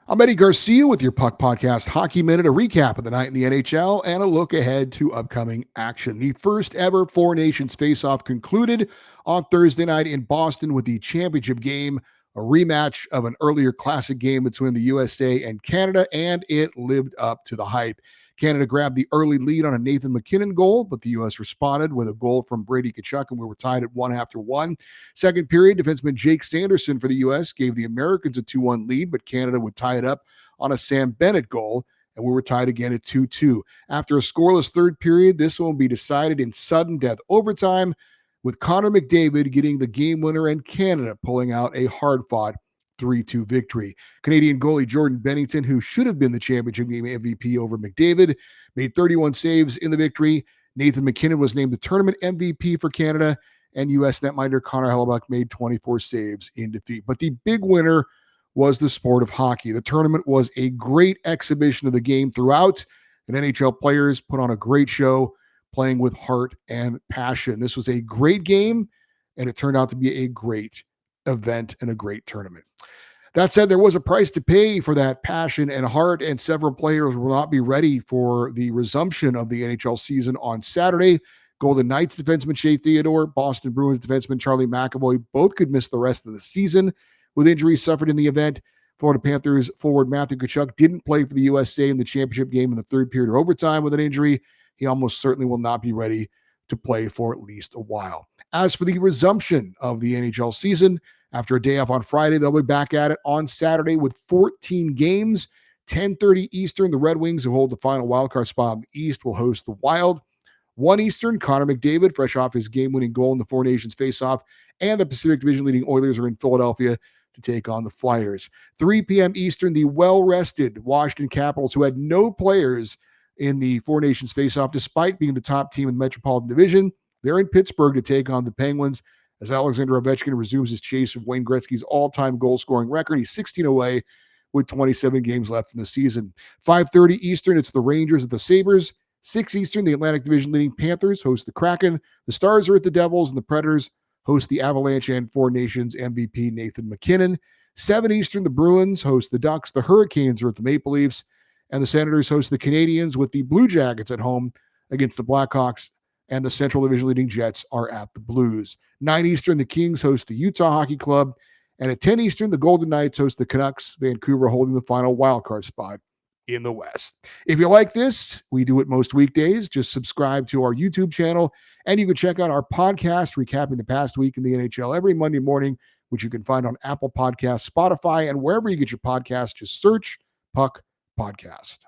I'm Eddie Garcia with your Puck Podcast Hockey Minute, a recap of the night in the NHL and a look ahead to upcoming action. The first ever Four Nations face-off concluded on Thursday night in Boston with the championship game, a rematch of an earlier classic game between the USA and Canada, and it lived up to the hype. Canada grabbed the early lead on a Nathan MacKinnon goal, but the U.S. responded with a goal from Brady Tkachuk, and we were tied at 1-1. Second period, defenseman Jake Sanderson for the U.S. gave the Americans a 2-1 lead, but Canada would tie it up on a Sam Bennett goal, and we were tied again at 2-2. After a scoreless third period, this one will be decided in sudden death overtime, with Connor McDavid getting the game winner and Canada pulling out a hard-fought 3-2 victory. Canadian goalie Jordan Binnington, who should have been the championship game MVP over McDavid, made 31 saves in the victory. Nathan MacKinnon was named the tournament MVP for Canada, and U.S. netminder Connor Hellebuyck made 24 saves in defeat. But the big winner was the sport of hockey. The tournament was a great exhibition of the game throughout, and NHL players put on a great show, playing with heart and passion. This was a great game, and it turned out to be a great event and a great tournament. That said, there was a price to pay for that passion and heart, and several players will not be ready for the resumption of the NHL season on Saturday. Golden Knights defenseman Shea Theodore, Boston Bruins defenseman Charlie McAvoy both could miss the rest of the season with injuries suffered in the event. Florida Panthers forward Matthew Tkachuk didn't play for the USA in the championship game in the third period or overtime with an injury. He almost certainly will not be ready to play for at least a while. As for the resumption of the NHL season, after a day off on Friday, they'll be back at it on Saturday with 14 games. 10:30 Eastern, the Red Wings, who hold the final wildcard spot in the East, will host the Wild. 1 Eastern, Connor McDavid, fresh off his game-winning goal in the Four Nations face-off, and the Pacific Division leading Oilers are in Philadelphia to take on the Flyers. 3 p.m. Eastern, the well-rested Washington Capitals, who had no players in the Four Nations face-off despite being the top team in the Metropolitan Division, they're in Pittsburgh to take on the Penguins as Alexander Ovechkin resumes his chase of Wayne Gretzky's all-time goal-scoring record. He's 16 away with 27 games left in the season. 5:30 Eastern, it's the Rangers at the Sabres. 6 Eastern, the Atlantic Division leading Panthers host the Kraken. The Stars are at the Devils, and the Predators host the Avalanche and Four Nations MVP Nathan MacKinnon. 7 Eastern, the Bruins host the Ducks. The Hurricanes are at the Maple Leafs, and the Senators host the Canadiens, with the Blue Jackets at home against the Blackhawks, and the Central Division leading Jets are at the Blues. 9 Eastern, the Kings host the Utah Hockey Club, and at 10 Eastern, the Golden Knights host the Canucks, Vancouver holding the final wildcard spot in the West. If you like this, we do it most weekdays. Just subscribe to our YouTube channel, and you can check out our podcast recapping the past week in the NHL every Monday morning, which you can find on Apple Podcasts, Spotify, and wherever you get your podcasts. Just search Puck Podcast.